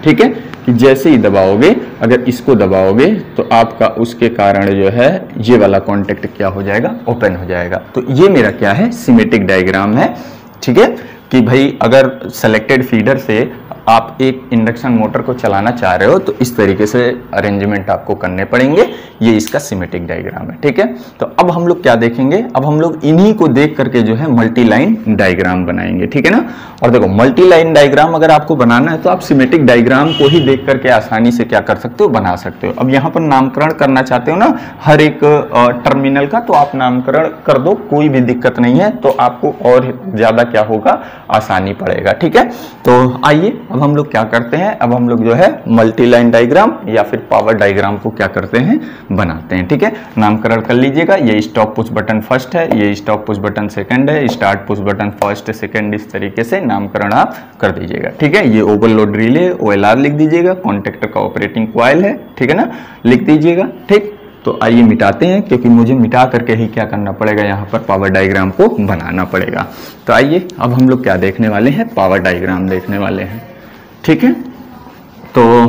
ठीक है, कि जैसे ही दबाओगे, अगर इसको दबाओगे तो आपका उसके कारण जो है ये वाला कॉन्टैक्ट क्या हो जाएगा, ओपन हो जाएगा। तो ये मेरा क्या है, सिमेटिक डायग्राम है। ठीक है, कि भाई अगर सेलेक्टेड फीडर से आप एक इंडक्शन मोटर को चलाना चाह रहे हो तो इस तरीके से अरेंजमेंट आपको करने पड़ेंगे। ये इसका सिमेटिक डायग्राम है। ठीक है, तो अब हम लोग क्या देखेंगे, अब हम लोग इन्हीं को देख करके जो है मल्टी लाइन डायग्राम बनाएंगे। ठीक है ना, और देखो मल्टी लाइन डायग्राम अगर आपको बनाना है तो आप सिमेटिक डायग्राम को ही देख करके आसानी से क्या कर सकते हो, बना सकते हो। अब यहाँ पर नामकरण करना चाहते हो ना हर एक टर्मिनल का, तो आप नामकरण कर दो, कोई भी दिक्कत नहीं है, तो आपको और ज्यादा क्या होगा, आसानी पड़ेगा। ठीक है, तो आइए अब हम लोग क्या करते हैं, अब हम लोग जो है मल्टी लाइन डायग्राम या फिर पावर डायग्राम को क्या करते हैं, बनाते हैं। ठीक है, नामकरण कर लीजिएगा। ये स्टॉप पुश बटन फर्स्ट है, ये स्टॉप पुश बटन सेकंड है, start push button first second, इस तरीके से नामकरण आप कर दीजिएगा। ठीक है, ये ओवरलोड रिले OLR लिख दीजिएगा, कॉन्टेक्टर का ऑपरेटिंग कॉइल है। ठीक है ना, लिख दीजिएगा। ठीक, तो आइए मिटाते हैं, क्योंकि मुझे मिटा करके ही क्या करना पड़ेगा, यहाँ पर पावर डायग्राम को बनाना पड़ेगा। तो आइए अब हम लोग क्या देखने वाले हैं, पावर डायग्राम देखने वाले हैं। ठीक है, तो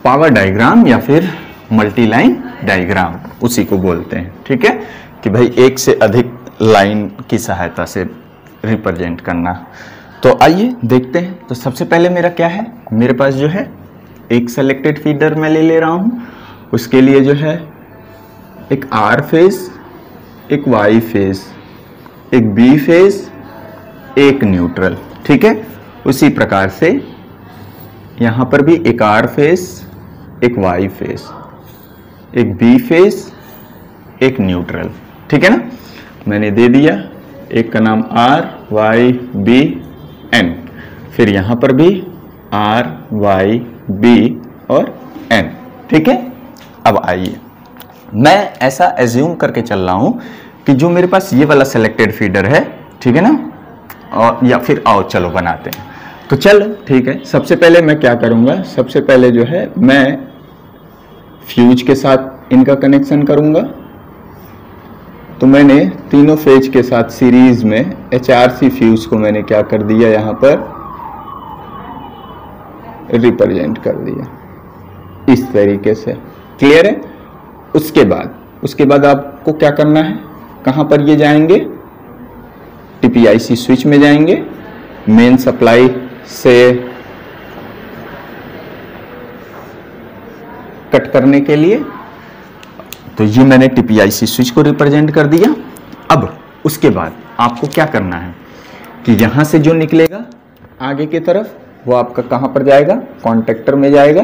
पावर डायग्राम या फिर मल्टी लाइन डायग्राम उसी को बोलते हैं। ठीक है, कि भाई एक से अधिक लाइन की सहायता से रिप्रेजेंट करना। तो आइए देखते हैं। तो सबसे पहले मेरा क्या है, मेरे पास जो है एक सेलेक्टेड फीडर मैं ले रहा हूं, उसके लिए जो है एक R फेज, एक Y फेज, एक B फेज, एक न्यूट्रल। ठीक है, उसी प्रकार से यहां पर भी एक R फेज, एक Y फेज, एक B फेज, एक न्यूट्रल। ठीक है ना, मैंने दे दिया, एक का नाम R Y B N, फिर यहां पर भी R Y B और N। ठीक है, अब आइए मैं ऐसा एज्यूम करके चल रहा हूं कि जो मेरे पास ये वाला सेलेक्टेड फीडर है, ठीक है ना, और या फिर आओ चलो बनाते हैं। तो चल ठीक है, सबसे पहले मैं क्या करूंगा, सबसे पहले जो है मैं फ्यूज के साथ इनका कनेक्शन करूंगा। तो मैंने तीनों फेज के साथ सीरीज में HRC फ्यूज को मैंने क्या कर दिया, यहां पर रिप्रेजेंट कर दिया इस तरीके से। क्लियर है, उसके बाद आपको क्या करना है, कहां पर ये जाएंगे, TPIC स्विच में जाएंगे, मेन सप्लाई से कट करने के लिए। तो ये मैंने TPIC स्विच को रिप्रेजेंट कर दिया। अब उसके बाद आपको क्या करना है कि यहां से जो निकलेगा आगे की तरफ वो आपका कहां पर जाएगा, कॉन्टेक्टर में जाएगा,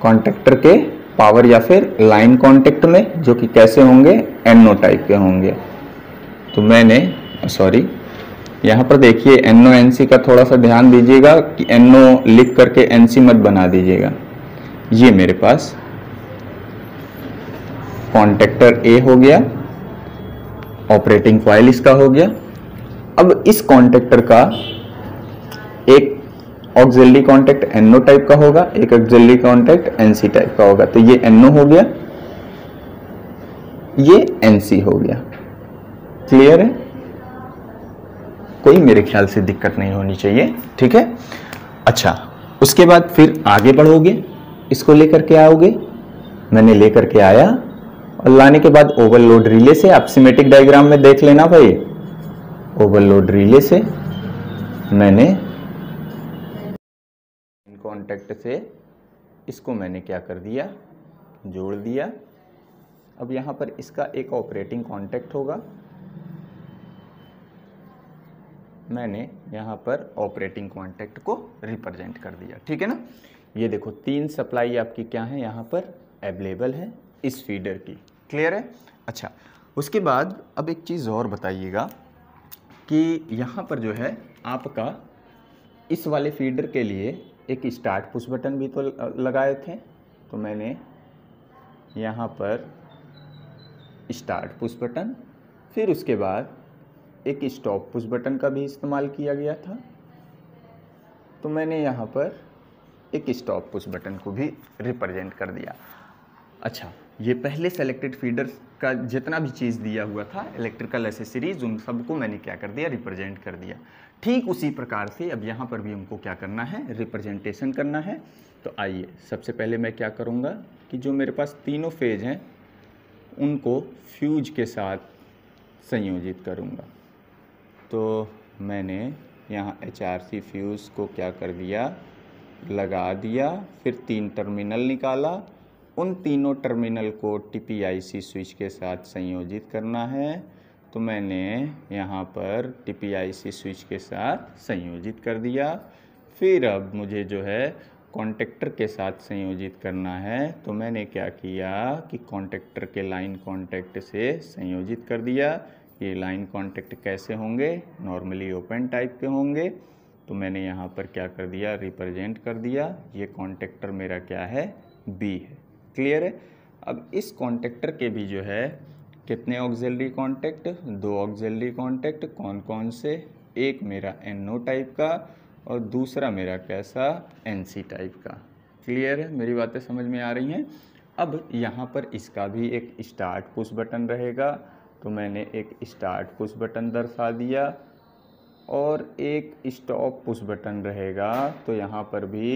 कॉन्टेक्टर के पावर या फिर लाइन कॉन्टेक्ट में, जो कि कैसे होंगे, NO टाइप के होंगे। तो मैंने सॉरी यहाँ पर देखिए NO NC का थोड़ा सा ध्यान दीजिएगा कि NO लिख करके NC मत बना दीजिएगा। ये मेरे पास कॉन्टेक्टर A हो गया, ऑपरेटिंग कॉइल इसका हो गया। अब इस कॉन्टेक्टर का एक ऑक्सिलरी कॉन्टैक्ट NO टाइप का होगा, एक ऑक्सिलरी कॉन्टैक्ट NC टाइप का होगा। तो ये NO हो गया, ये NC हो गया। क्लियर है, कोई मेरे ख्याल से दिक्कत नहीं होनी चाहिए। ठीक है, अच्छा उसके बाद फिर आगे बढ़ोगे, इसको लेकर के आओगे, मैंने लेकर के आया और लाने के बाद ओवरलोड रिले से, आप सिमेटिक डायग्राम में देख लेना भाई, ओवरलोड रिले से मैंने कॉन्टैक्ट से इसको मैंने क्या कर दिया, जोड़ दिया। अब यहां पर इसका एक ऑपरेटिंग कॉन्टैक्ट होगा, मैंने यहां पर ऑपरेटिंग कॉन्टैक्ट को रिप्रेजेंट कर दिया। ठीक है ना, ये देखो तीन सप्लाई आपकी क्या है यहां पर अवेलेबल है इस फीडर की। क्लियर है, अच्छा उसके बाद अब एक चीज़ और बताइएगा कि यहाँ पर जो है आपका इस वाले फीडर के लिए एक स्टार्ट पुश बटन भी तो लगाए थे। तो मैंने यहाँ पर स्टार्ट पुश बटन, फिर उसके बाद एक स्टॉप पुश बटन का भी इस्तेमाल किया गया था। तो मैंने यहाँ पर एक स्टॉप पुश बटन को भी रिप्रेजेंट कर दिया। अच्छा ये पहले सेलेक्टेड फीडर्स का जितना भी चीज़ दिया हुआ था इलेक्ट्रिकल एसेसरीज, उन सबको मैंने क्या कर दिया, रिप्रेजेंट कर दिया। ठीक उसी प्रकार से अब यहाँ पर भी हमको क्या करना है, रिप्रेजेंटेशन करना है। तो आइए सबसे पहले मैं क्या करूँगा कि जो मेरे पास तीनों फेज हैं उनको फ्यूज के साथ संयोजित करूँगा। तो मैंने यहाँ HRC फ्यूज़ को क्या कर दिया, लगा दिया, फिर 3 टर्मिनल निकाला। उन तीनों टर्मिनल को TPIC स्विच के साथ संयोजित करना है। तो मैंने यहाँ पर TPIC स्विच के साथ संयोजित कर दिया। फिर अब मुझे जो है कॉन्टेक्टर के साथ संयोजित करना है। तो मैंने क्या किया कि कॉन्टेक्टर के लाइन कॉन्टैक्ट से संयोजित कर दिया। ये लाइन कॉन्टैक्ट कैसे होंगे, नॉर्मली ओपन टाइप के होंगे। तो मैंने यहाँ पर क्या कर दिया, रिप्रेजेंट कर दिया। ये कॉन्टेक्टर मेरा क्या है, B है। क्लियर है। अब इस कॉन्टेक्टर के भी जो है कितने ऑक्सिलरी कॉन्टैक्ट, 2 ऑक्सिलरी कॉन्टैक्ट। कौन कौन से, एक मेरा NO टाइप का और दूसरा मेरा कैसा, NC टाइप का। क्लियर है, मेरी बातें समझ में आ रही हैं। अब यहाँ पर इसका भी एक स्टार्ट पुश बटन रहेगा। तो मैंने एक स्टार्ट पुश बटन दर्शा दिया और एक स्टॉप पुश बटन रहेगा। तो यहाँ पर भी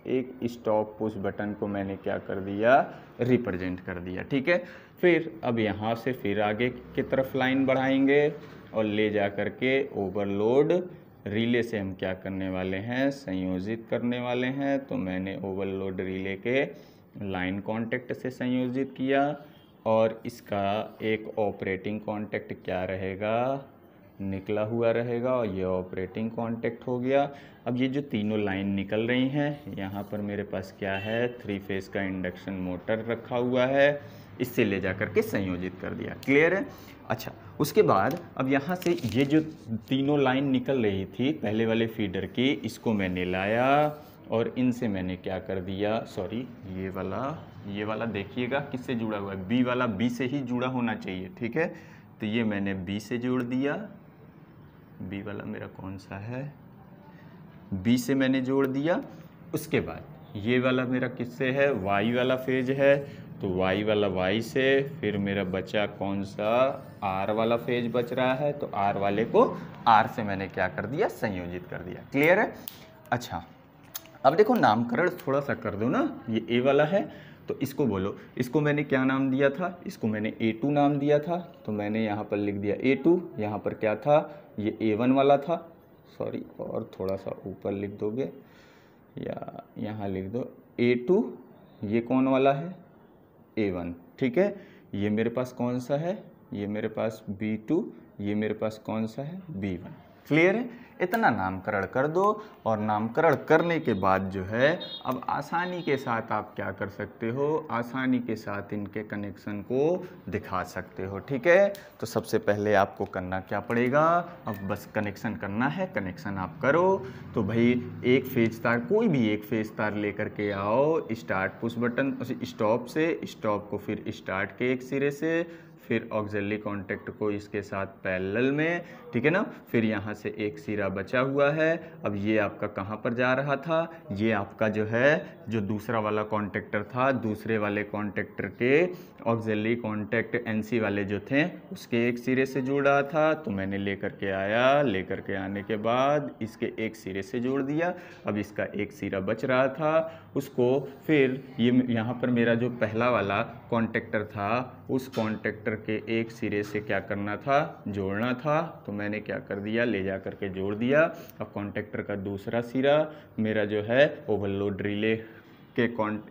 एक स्टॉप पुश बटन को मैंने क्या कर दिया, रिप्रेजेंट कर दिया। ठीक है। फिर अब यहाँ से फिर आगे की तरफ लाइन बढ़ाएंगे और ले जा कर के ओवरलोड रिले से हम क्या करने वाले हैं, संयोजित करने वाले हैं। तो मैंने ओवरलोड रिले के लाइन कॉन्टैक्ट से संयोजित किया और इसका एक ऑपरेटिंग कॉन्टैक्ट क्या रहेगा, निकला हुआ रहेगा और ये ऑपरेटिंग कॉन्टैक्ट हो गया। अब ये जो तीनों लाइन निकल रही हैं, यहाँ पर मेरे पास क्या है, 3 फेज का इंडक्शन मोटर रखा हुआ है, इससे ले जा कर के संयोजित कर दिया। क्लियर है। अच्छा, उसके बाद अब यहाँ से ये जो तीनों लाइन निकल रही थी पहले वाले फीडर की, इसको मैंने लाया और इनसे मैंने क्या कर दिया, सॉरी ये वाला देखिएगा किससे जुड़ा हुआ है, B वाला B से ही जुड़ा होना चाहिए। ठीक है। तो ये मैंने B से जोड़ दिया, B वाला मेरा कौन सा है, B से मैंने जोड़ दिया। उसके बाद ये वाला मेरा किससे है, Y वाला फेज है। तो Y वाला Y से, फिर मेरा बचा कौन सा, R वाला फेज बच रहा है। तो R वाले को R से मैंने क्या कर दिया, संयोजित कर दिया। क्लियर है। अच्छा, अब देखो नामकरण थोड़ा सा कर दो ना। ये A वाला है तो इसको बोलो, इसको मैंने क्या नाम दिया था, इसको मैंने A2 नाम दिया था। तो मैंने यहाँ पर लिख दिया A2। यहाँ पर क्या था, ये A1 वाला था, सॉरी, और थोड़ा सा ऊपर लिख दोगे या यहाँ लिख दो A2। ये कौन वाला है, A1। ठीक है। ये मेरे पास कौन सा है, ये मेरे पास B2, ये मेरे पास कौन सा है, B1। क्लियर है। इतना नामकरण कर दो और नामकरण करने के बाद जो है अब आसानी के साथ आप क्या कर सकते हो, आसानी के साथ इनके कनेक्शन को दिखा सकते हो। ठीक है। तो सबसे पहले आपको करना क्या पड़ेगा, अब बस कनेक्शन करना है। कनेक्शन आप करो तो भाई एक फेज तार, कोई भी एक फेज तार लेकर के आओ, स्टार्ट पुश बटन स्टॉप से, स्टॉप को फिर स्टार्ट के एक सिरे से, फिर ऑक्सिलरी कॉन्टैक्ट को इसके साथ पैरेलल में। ठीक है ना। फिर यहाँ से एक सिरा बचा हुआ है। अब ये आपका कहाँ पर जा रहा था, ये आपका जो है जो दूसरा वाला कॉन्टैक्टर था, दूसरे वाले कॉन्टैक्टर के ऑक्सिलरी कॉन्टैक्ट NC वाले जो थे उसके एक सिरे से जोड़ रहा था। तो मैंने लेकर के आया, लेकर के आने के बाद इसके एक सिरे से जोड़ दिया। अब इसका एक सिरा बच रहा था, उसको फिर ये यहाँ पर मेरा जो पहला वाला कॉन्टैक्टर था उस कॉन्टैक्टर के एक सिरे से क्या करना था, जोड़ना था। तो मैंने क्या कर दिया, ले जा कर के जोड़ दिया। अब कॉन्टैक्टर का दूसरा सिरा मेरा जो है ओवरलोड रिले के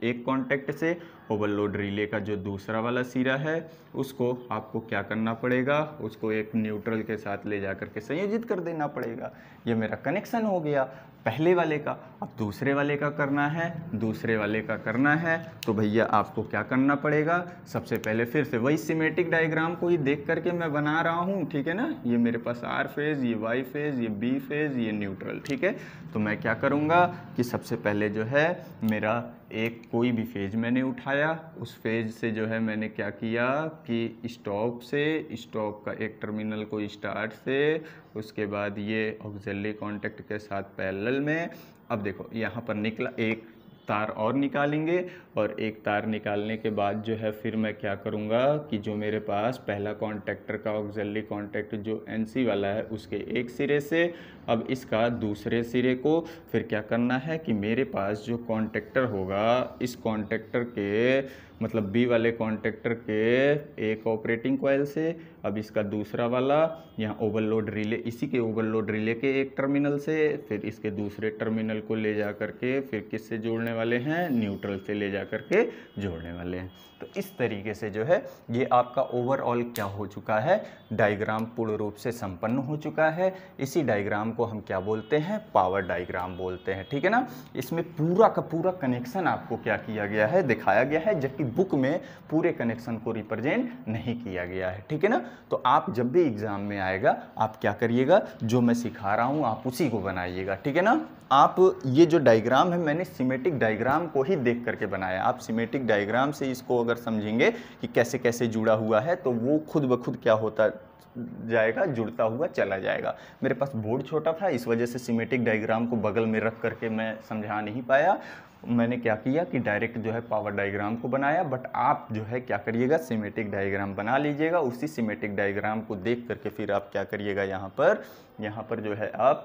एक कॉन्टैक्ट से ओवरलोड रिले का जो दूसरा वाला सिरा है उसको आपको क्या करना पड़ेगा, उसको एक न्यूट्रल के साथ ले जा कर के संयोजित कर देना पड़ेगा। ये मेरा कनेक्शन हो गया पहले वाले का। अब दूसरे वाले का करना है, दूसरे वाले का करना है तो भैया आपको क्या करना पड़ेगा, सबसे पहले फिर से वही सिमेट्रिक डायग्राम को ही देख करके मैं बना रहा हूँ। ठीक है ना। ये मेरे पास R फेज, ये Y फेज, ये B फेज, ये न्यूट्रल। ठीक है। तो मैं क्या करूँगा कि सबसे पहले जो है मेरा एक कोई भी फेज मैंने उठाया, उस फेज से जो है मैंने क्या किया कि स्टॉप से, स्टॉप का एक टर्मिनल को स्टार्ट से, उसके बाद ये ऑक्सिलरी कॉन्टैक्ट के साथ पैरेलल में। अब देखो यहाँ पर निकला एक तार और निकालेंगे और एक तार निकालने के बाद जो है फिर मैं क्या करूँगा कि जो मेरे पास पहला कॉन्टेक्टर का ऑक्सिलरी कॉन्टैक्ट जो NC वाला है उसके एक सिरे से अब इसका दूसरे सिरे को फिर क्या करना है कि मेरे पास जो कॉन्टेक्टर होगा इस कॉन्टेक्टर के मतलब B वाले कॉन्टेक्टर के एक ऑपरेटिंग कॉइल से अब इसका दूसरा वाला यहाँ ओवरलोड रिले इसी के ओवरलोड रिले के एक टर्मिनल से फिर इसके दूसरे टर्मिनल को ले जा करके फिर किससे जोड़ने वाले हैं न्यूट्रल से ले जा करके जोड़ने वाले हैं। तो इस तरीके से जो है ये आपका ओवरऑल क्या हो चुका है डायग्राम पूर्ण रूप से संपन्न हो चुका है। इसी डायग्राम को हम क्या बोलते हैं पावर डायग्राम बोलते हैं। ठीक है ना। इसमें पूरा का पूरा कनेक्शन आपको क्या किया गया है दिखाया गया है जबकि बुक में पूरे कनेक्शन को रिप्रेजेंट नहीं किया गया है। ठीक है ना। तो आप जब भी एग्जाम में आएगा आप क्या करिएगा जो मैं सिखा रहा हूं आप उसी को बनाइएगा। ठीक है ना। आप ये जो डायग्राम है मैंने सिमेटिक डायग्राम को ही देख करके बनाया। आप सिमेटिक डायग्राम से इसको अगर समझेंगे कि कैसे कैसे जुड़ा हुआ है तो वो खुद ब खुद क्या होता जाएगा जुड़ता हुआ चला जाएगा। मेरे पास बोर्ड छोटा था इस वजह से सिमेटिक डायग्राम को बगल में रख करके मैं समझा नहीं पाया। मैंने क्या किया कि डायरेक्ट जो है पावर डायग्राम को बनाया। बट आप जो है क्या करिएगा सिमेटिक डायग्राम बना लीजिएगा। उसी सिमेटिक डायग्राम को देख करके फिर आप क्या करिएगा यहाँ पर जो है आप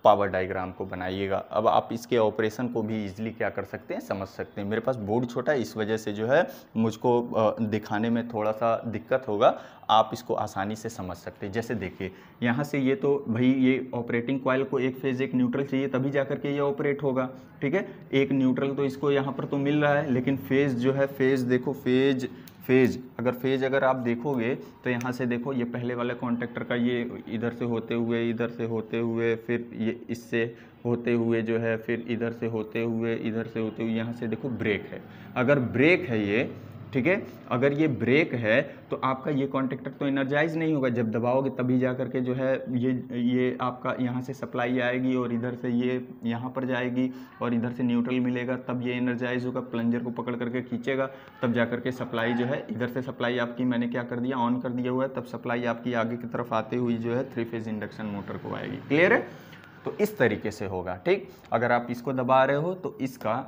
पावर डायग्राम को बनाइएगा। अब आप इसके ऑपरेशन को भी इजीली क्या कर सकते हैं समझ सकते हैं। मेरे पास बोर्ड छोटा है इस वजह से जो है मुझको दिखाने में थोड़ा सा दिक्कत होगा। आप इसको आसानी से समझ सकते हैं। जैसे देखिए यहाँ से ये तो भाई ये ऑपरेटिंग कॉइल को एक फेज एक न्यूट्रल चाहिए तभी जा करके ये ऑपरेट होगा। ठीक है। एक न्यूट्रल तो इसको यहाँ पर तो मिल रहा है लेकिन फेज जो है फेज देखो फेज अगर आप देखोगे तो यहाँ से देखो ये पहले वाले कॉन्टेक्टर का ये इधर से होते हुए फिर ये इससे होते हुए जो है फिर इधर से होते हुए यहाँ से देखो ब्रेक है। अगर ब्रेक है ये ठीक है अगर ये ब्रेक है तो आपका ये कॉन्टेक्टर तो एनर्जाइज नहीं होगा। जब दबाओगे तभी जा करके जो है ये आपका यहाँ से सप्लाई आएगी और इधर से ये यहाँ पर जाएगी और इधर से न्यूट्रल मिलेगा तब ये एनर्जाइज होगा। प्लंजर को पकड़ करके खींचेगा तब जा करके सप्लाई जो है इधर से सप्लाई आपकी मैंने क्या कर दिया ऑन कर दिया हुआ है तब सप्लाई आपकी आगे की तरफ आते हुई जो है 3 फेज इंडक्शन मोटर को आएगी। क्लियर है। तो इस तरीके से होगा। ठीक। अगर आप इसको दबा रहे हो तो इसका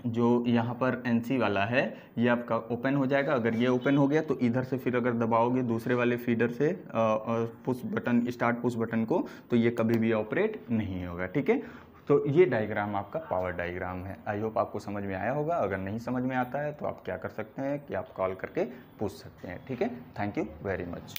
जो यहाँ पर NC वाला है ये आपका ओपन हो जाएगा। अगर ये ओपन हो गया तो इधर से फिर अगर दबाओगे दूसरे वाले फीडर से push button start push button को तो ये कभी भी ऑपरेट नहीं होगा। ठीक है। तो ये डायग्राम आपका पावर डायग्राम है। आई होप आपको समझ में आया होगा। अगर नहीं समझ में आता है तो आप क्या कर सकते हैं कि आप कॉल करके पूछ सकते हैं। ठीक है। Thank you very much.